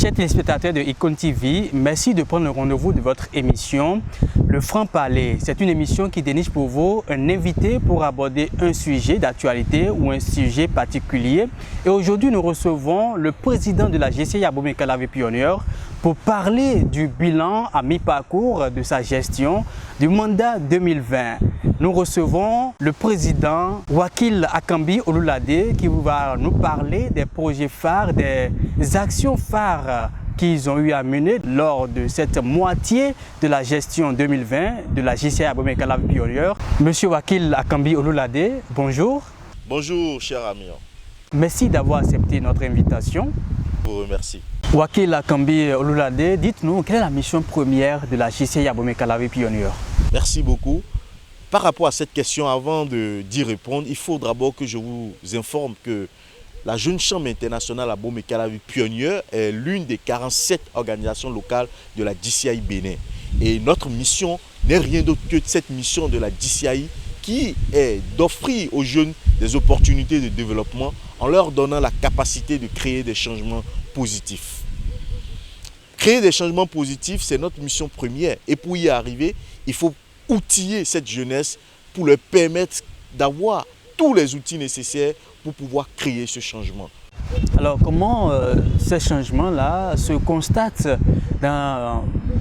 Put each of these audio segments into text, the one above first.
Chers téléspectateurs de Icon TV, merci de prendre le rendez-vous de votre émission Le Franc-Parler. C'est une émission qui déniche pour vous un invité pour aborder un sujet d'actualité ou un sujet particulier. Et aujourd'hui, nous recevons le président de la GCI Abomey-Calavi Pionnier pour parler du bilan à mi-parcours de sa gestion du mandat 2020. Nous recevons le président Wakil Akambi Olulade qui va nous parler des projets phares, des actions phares qu'ils ont eu à mener lors de cette moitié de la gestion 2020 de la GCI Abomey-Calavi Pionnier. Monsieur Wakil Akambi Olulade, bonjour. Bonjour, cher ami. Merci d'avoir accepté notre invitation. Je vous remercie. Wakil Akambi Olulade, dites-nous, quelle est la mission première de la GCI Abomey-Calavi Pionnier? Merci beaucoup. Par rapport à cette question, avant d'y répondre, il faut d'abord que je vous informe que la Jeune Chambre internationale Abomey-Calavi Pionnier est l'une des 47 organisations locales de la GCI Bénin. Et notre mission n'est rien d'autre que cette mission de la GCI qui est d'offrir aux jeunes des opportunités de développement en leur donnant la capacité de créer des changements positifs. Créer des changements positifs, c'est notre mission première. Et pour y arriver, il faut outiller cette jeunesse pour leur permettre d'avoir tous les outils nécessaires pour pouvoir créer ce changement. Alors, comment ces changements-là se constatent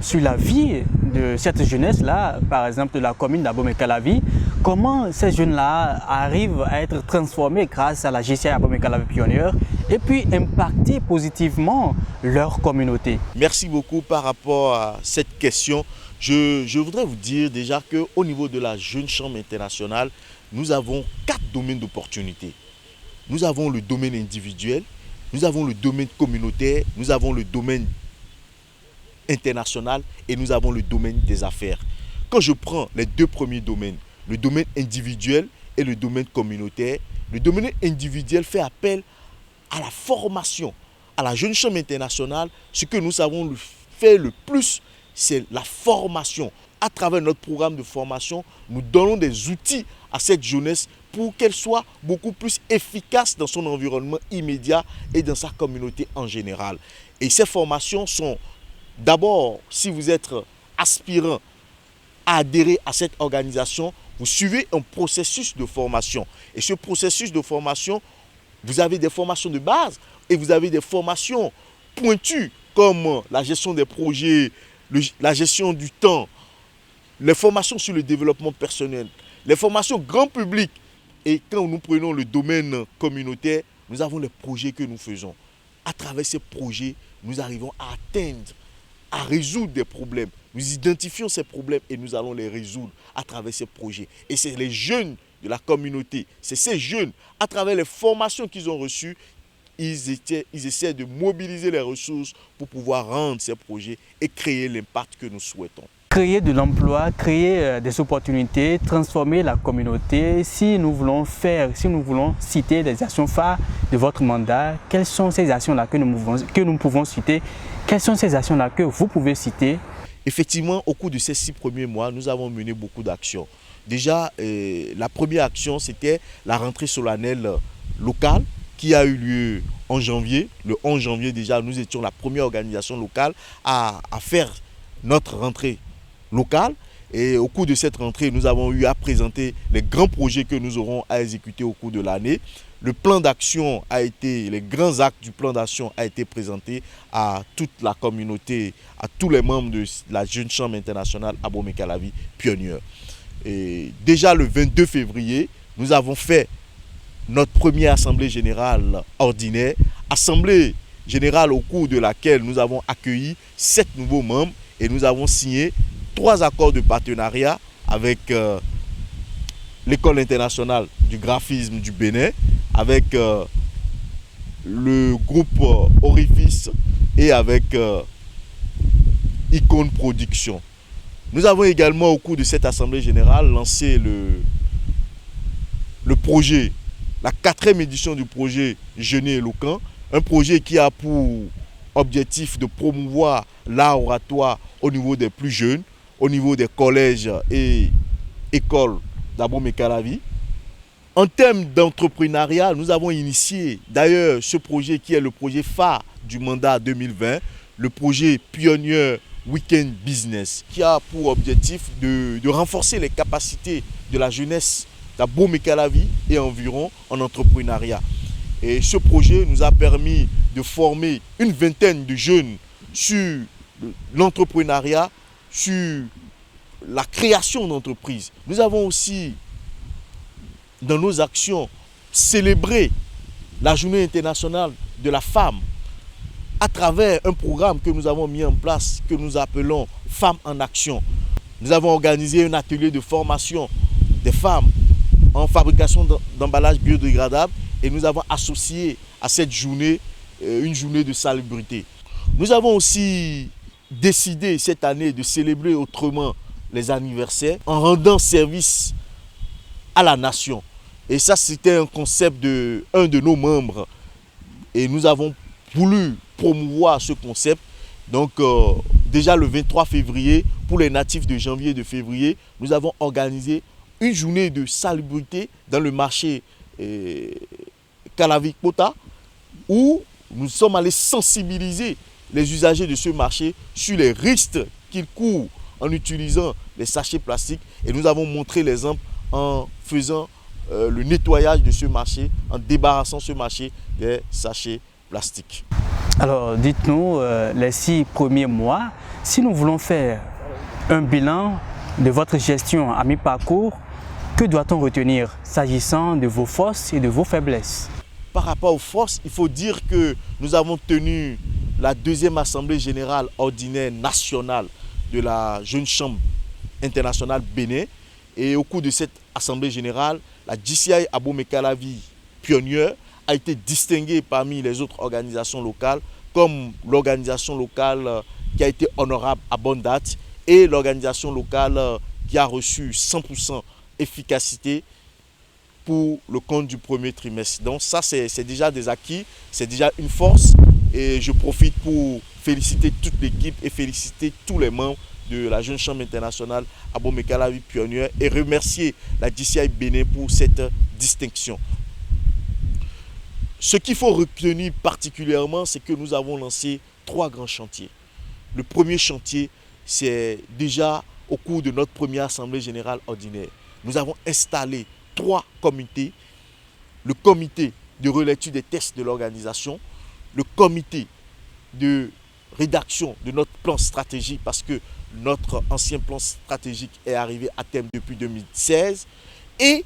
sur la vie de cette jeunesse-là, par exemple de la commune d'Abomey-Calavi? Comment ces jeunes-là arrivent à être transformés grâce à la GCI Abomey-Calavi Pionnier et puis impacter positivement leur communauté? Merci beaucoup par rapport à cette question. Je voudrais vous dire déjà qu'au niveau de la Jeune Chambre internationale, nous avons 4 domaines d'opportunité. Nous avons le domaine individuel, nous avons le domaine communautaire, nous avons le domaine international et nous avons le domaine des affaires. Quand je prends les 2 premiers domaines, le domaine individuel et le domaine communautaire, le domaine individuel fait appel à la formation. À la Jeune Chambre internationale, ce que nous savons faire le plus, c'est la formation. À travers notre programme de formation, nous donnons des outils à cette jeunesse pour qu'elle soit beaucoup plus efficace dans son environnement immédiat et dans sa communauté en général. Et ces formations sont d'abord, si vous êtes aspirant à adhérer à cette organisation, vous suivez un processus de formation. Et ce processus de formation, vous avez des formations de base et vous avez des formations pointues comme la gestion des projets, la gestion du temps, les formations sur le développement personnel, les formations grand public. Et quand nous prenons le domaine communautaire, nous avons les projets que nous faisons. À travers ces projets, nous arrivons à atteindre, à résoudre des problèmes. Nous identifions ces problèmes et nous allons les résoudre à travers ces projets. Et c'est les jeunes de la communauté, c'est ces jeunes, à travers les formations qu'ils ont reçues, ils essaient de mobiliser les ressources pour pouvoir rendre ces projets et créer l'impact que nous souhaitons. Créer de l'emploi, créer des opportunités, transformer la communauté. Si nous voulons citer des actions phares de votre mandat, quelles sont ces actions-là que nous pouvons citer? Quelles sont ces actions-là que vous pouvez citer? Effectivement, au cours de ces 6 premiers mois, nous avons mené beaucoup d'actions. Déjà, la première action, c'était la rentrée solennelle locale qui a eu lieu en janvier. Le 11 janvier, déjà, nous étions la première organisation locale à faire notre rentrée locale. Et au cours de cette rentrée, nous avons eu à présenter les grands projets que nous aurons à exécuter au cours de l'année. Le plan d'action les grands actes du plan d'action a été présenté à toute la communauté, à tous les membres de la Jeune Chambre internationale Abomey-Calavi Pionnier. Et déjà le 22 février, nous avons fait notre première assemblée générale ordinaire, assemblée générale au cours de laquelle nous avons accueilli 7 nouveaux membres et nous avons signé 3 accords de partenariat avec l'École internationale du graphisme du Bénin, avec le groupe Orifice et avec Icon Production. Nous avons également au cours de cette assemblée générale lancé le projet, la 4e édition du projet Jeunes éloquents, un projet qui a pour objectif de promouvoir l'art oratoire au niveau des plus jeunes, au niveau des collèges et écoles d'Abomey-Calavi. En termes d'entrepreneuriat, nous avons initié d'ailleurs ce projet qui est le projet phare du mandat 2020, le projet Pioneer Weekend Business, qui a pour objectif de renforcer les capacités de la jeunesse d'Abomey-Calavi et environ en entrepreneuriat. Et ce projet nous a permis de former une vingtaine de jeunes sur l'entrepreneuriat, sur la création d'entreprises. Nous avons aussi, dans nos actions, célébré la Journée internationale de la femme à travers un programme que nous avons mis en place, que nous appelons Femmes en Action. Nous avons organisé un atelier de formation des femmes en fabrication d'emballages biodégradables et nous avons associé à cette journée une journée de salubrité. Nous avons aussi décidé cette année de célébrer autrement les anniversaires en rendant service à la nation. Et ça, c'était un concept de un de nos membres. Et nous avons voulu promouvoir ce concept. Donc, déjà le 23 février, pour les natifs de janvier et de février, nous avons organisé une journée de salubrité dans le marché Calavi-Kota, où nous sommes allés sensibiliser les usagers de ce marché sur les risques qu'ils courent en utilisant les sachets plastiques. Et nous avons montré l'exemple en faisant le nettoyage de ce marché, en débarrassant ce marché des sachets plastiques. Alors, dites-nous, les 6 premiers mois, si nous voulons faire un bilan de votre gestion à mi-parcours, que doit-on retenir s'agissant de vos forces et de vos faiblesses? Par rapport aux forces, il faut dire que nous avons tenu la deuxième assemblée générale ordinaire nationale de la Jeune Chambre internationale Bénin. Et au cours de cette assemblée générale, la JCI Abomey-Calavi Pioneer a été distinguée parmi les autres organisations locales comme l'organisation locale qui a été honorable à bonne date et l'organisation locale qui a reçu 100% efficacité pour le compte du premier trimestre. Donc ça, c'est déjà des acquis, c'est déjà une force et je profite pour féliciter toute l'équipe et féliciter tous les membres de la Jeune Chambre internationale Abomey-Calavi Pioneer et remercier la JCI Bénin pour cette distinction. Ce qu'il faut retenir particulièrement, c'est que nous avons lancé 3 grands chantiers. Le premier chantier, c'est déjà au cours de notre première assemblée générale ordinaire. Nous avons installé 3 comités. Le comité de relecture des tests de l'organisation, le comité de rédaction de notre plan stratégique parce que notre ancien plan stratégique est arrivé à terme depuis 2016 et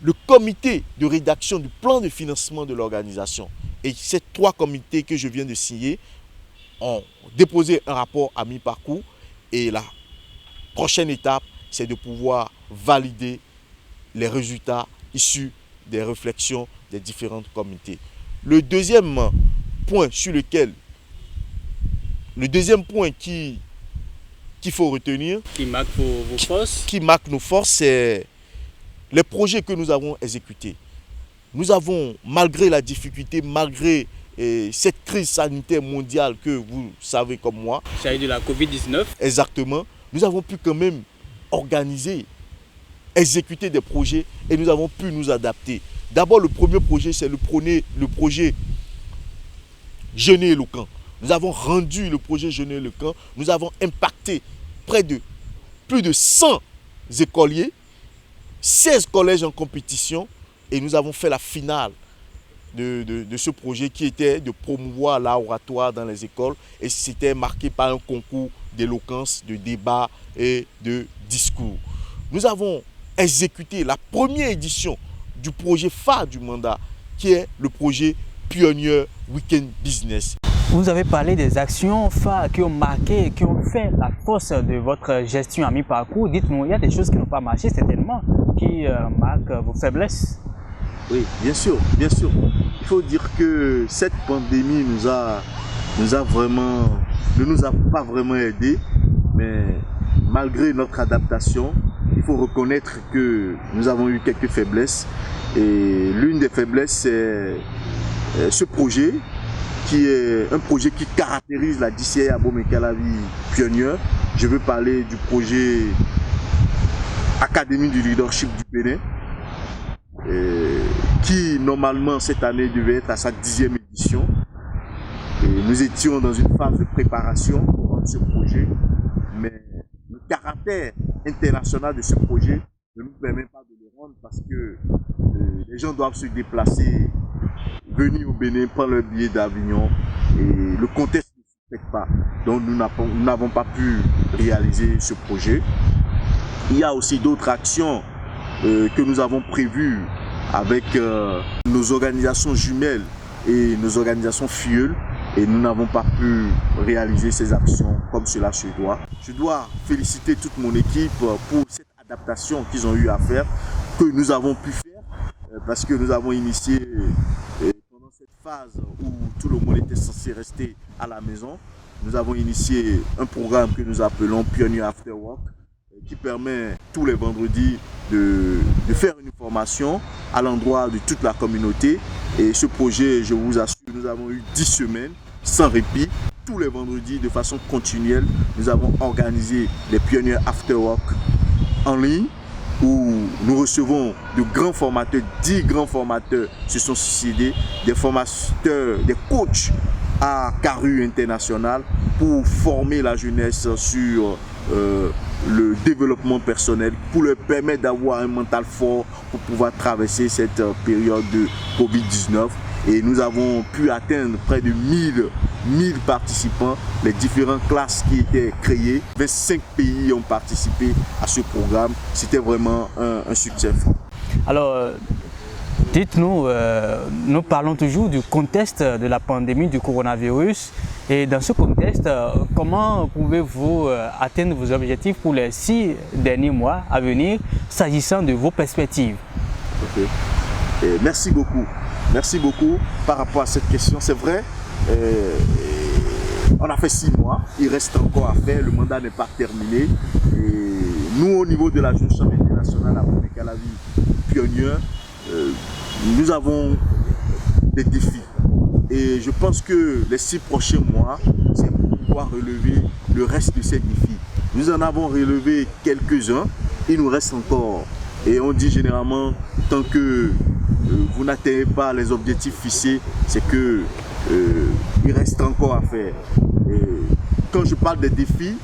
le comité de rédaction du plan de financement de l'organisation. Et ces 3 comités que je viens de signer ont déposé un rapport à mi-parcours et la prochaine étape, c'est de pouvoir valider les résultats issus des réflexions des différents comités. Le deuxième point qu'il faut retenir, qui marque vos forces, qui marque nos forces, c'est les projets que nous avons exécutés. Nous avons, malgré la difficulté, malgré cette crise sanitaire mondiale que vous savez comme moi, c'est de la Covid-19. Exactement, nous avons pu quand même organiser, exécuter des projets et nous avons pu nous adapter. D'abord, le premier projet, c'est le projet Jeûner éloquent. Nous avons rendu le projet Jeûner éloquent. Nous avons impacté plus de 100 écoliers, 16 collèges en compétition et nous avons fait la finale de ce projet qui était de promouvoir l'art oratoire dans les écoles et c'était marqué par un concours d'éloquence, de débat et de discours. Nous avons exécuté la première édition du projet phare du mandat qui est le projet Pioneer Weekend Business. Vous avez parlé des actions phares qui ont marqué, qui ont fait la force de votre gestion à mi-parcours. Dites-nous, il y a des choses qui n'ont pas marché certainement, qui marquent vos faiblesses. Oui, bien sûr, bien sûr. Il faut dire que cette pandémie ne nous a pas vraiment aidés, mais malgré notre adaptation, il faut reconnaître que nous avons eu quelques faiblesses. Et l'une des faiblesses, c'est ce projet, qui est un projet qui caractérise la JCI Abomey-Calavi Pioneer. Je veux parler du projet Académie du leadership du Bénin. qui normalement cette année devait être à sa 10e édition. Et nous étions dans une phase de préparation pour rendre ce projet, mais le caractère international de ce projet ne nous permet pas de le rendre parce que les gens doivent se déplacer, venir au Bénin, prendre leur billet d'Avignon et le contexte ne se fait pas. Donc nous n'avons pas pu réaliser ce projet. Il y a aussi d'autres actions que nous avons prévues avec nos organisations jumelles et nos organisations filleules et nous n'avons pas pu réaliser ces actions comme cela se doit. Je dois féliciter toute mon équipe pour cette adaptation qu'ils ont eu à faire, que nous avons pu faire parce que nous avons initié pendant cette phase où tout le monde était censé rester à la maison, nous avons initié un programme que nous appelons Pioneer After Work qui permet tous les vendredis de faire une formation à l'endroit de toute la communauté. Et ce projet, je vous assure, nous avons eu 10 semaines sans répit. Tous les vendredis, de façon continuelle, nous avons organisé les Pioneer After Work en ligne où nous recevons de grands formateurs, 10 grands formateurs se sont suicidés, des formateurs, des coachs à Caru International pour former la jeunesse sur le développement personnel, pour leur permettre d'avoir un mental fort pour pouvoir traverser cette période de Covid-19. Et nous avons pu atteindre près de 1000 participants, les différentes classes qui étaient créées. 25 pays ont participé à ce programme. C'était vraiment un succès fort. Alors, dites-nous, nous parlons toujours du contexte de la pandémie du coronavirus. Et dans ce contexte, comment pouvez-vous atteindre vos objectifs pour les 6 derniers mois à venir, s'agissant de vos perspectives? Okay. Merci beaucoup. Merci beaucoup par rapport à cette question. C'est vrai, on a fait 6 mois, il reste encore à faire, le mandat n'est pas terminé. Et nous, au niveau de la Jeune Chambre internationale à Abomey-Calavi Pioneer, nous avons des défis. Et je pense que les 6 prochains mois, c'est pour pouvoir relever le reste de ces défis. Nous en avons relevé quelques-uns, il nous reste encore. Et on dit généralement, tant que vous n'atteignez pas les objectifs fixés, c'est que il reste encore à faire. Et quand je parle des défis,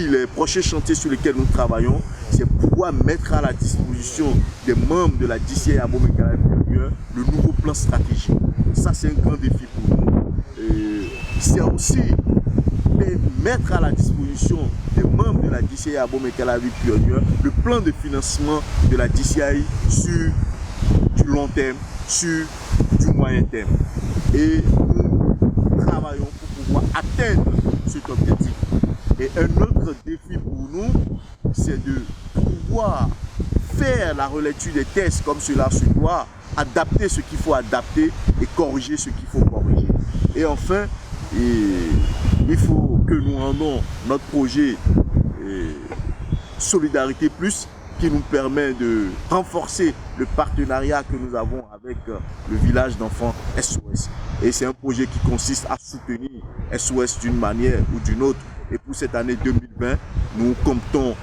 les prochains chantiers sur lesquels nous travaillons, c'est pouvoir mettre à la disposition des membres de la DCI Abomey-Calavi Pioneer le nouveau plan stratégique. Ça, c'est un grand défi pour nous. C'est aussi mettre à la disposition des membres de la DCI Abomey-Calavi Pioneer le plan de financement de la DCI sur du long terme, sur du moyen terme. Et nous travaillons pour pouvoir atteindre cet objectif. Et un autre défi pour nous, c'est de pouvoir faire la relecture des tests comme cela se doit, adapter ce qu'il faut adapter et corriger ce qu'il faut corriger. Et enfin, il faut que nous rendons notre projet Solidarité Plus qui nous permet de renforcer le partenariat que nous avons avec le village d'enfants SOS. Et c'est un projet qui consiste à soutenir SOS d'une manière ou d'une autre. Et pour cette année 2020, nous comptons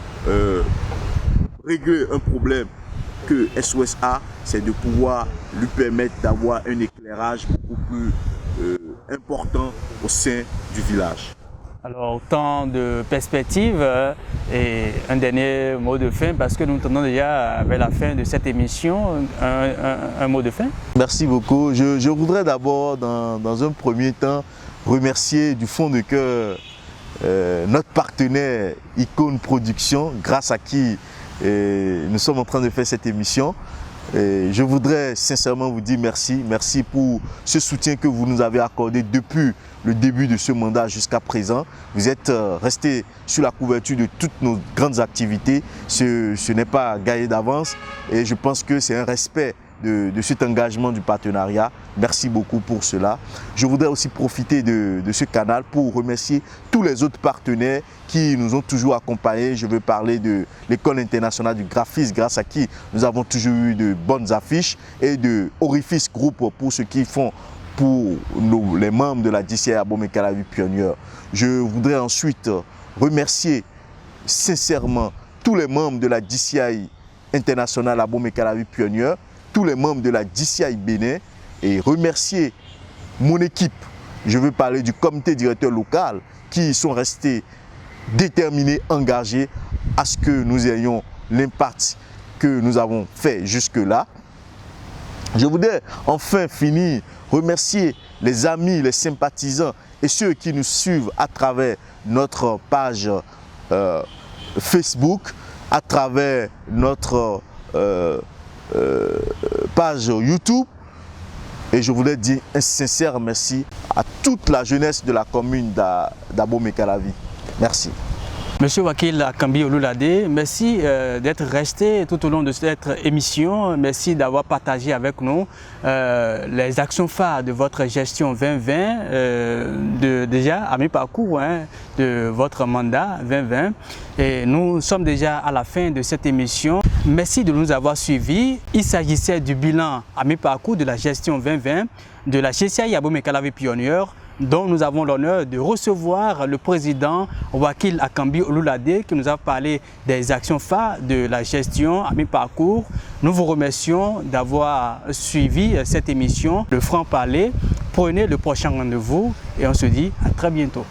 régler un problème que SOS a, c'est de pouvoir lui permettre d'avoir un éclairage beaucoup plus important au sein du village. Alors, tant de perspectives et un dernier mot de fin parce que nous tendons déjà vers la fin de cette émission. Un mot de fin? Merci beaucoup. Je voudrais d'abord, dans un premier temps, remercier du fond de cœur notre partenaire Icône Production, grâce à qui nous sommes en train de faire cette émission. Je voudrais sincèrement vous dire merci. Merci pour ce soutien que vous nous avez accordé depuis le début de ce mandat jusqu'à présent. Vous êtes restés sur la couverture de toutes nos grandes activités. Ce n'est pas gagné d'avance et je pense que c'est un respect de cet engagement du partenariat. Merci beaucoup pour cela. Je voudrais aussi profiter de ce canal pour remercier tous les autres partenaires qui nous ont toujours accompagnés. Je veux parler de l'École internationale du graphisme, grâce à qui nous avons toujours eu de bonnes affiches, et de Orifice Group pour ce qu'ils font pour les membres de la DCI Abomey-Calavi Pioneer. Je voudrais ensuite remercier sincèrement tous les membres de la DCI internationale Abomey-Calavi Pioneer tous les membres de la DCI Bénin et remercier mon équipe. Je veux parler du comité directeur local qui sont restés déterminés, engagés à ce que nous ayons l'impact que nous avons fait jusque-là. Je voudrais enfin finir, remercier les amis, les sympathisants et ceux qui nous suivent à travers notre page Facebook, à travers notre page YouTube. Et je voulais dire un sincère merci à toute la jeunesse de la commune d'Abomey-Calavi. Merci. Monsieur Wakil Akambi Oloulade, merci d'être resté tout au long de cette émission. Merci d'avoir partagé avec nous les actions phares de votre gestion 2020, déjà à mi-parcours de votre mandat 2020. Et nous sommes déjà à la fin de cette émission. Merci de nous avoir suivis. Il s'agissait du bilan à mi-parcours de la gestion 2020 de la GCI Abomey-Calavi Pionnière, dont nous avons l'honneur de recevoir le président Wakil Akambi Oloulade qui nous a parlé des actions phares de la gestion à mi-parcours. Nous vous remercions d'avoir suivi cette émission, le franc-parler. Prenez le prochain rendez-vous et on se dit à très bientôt.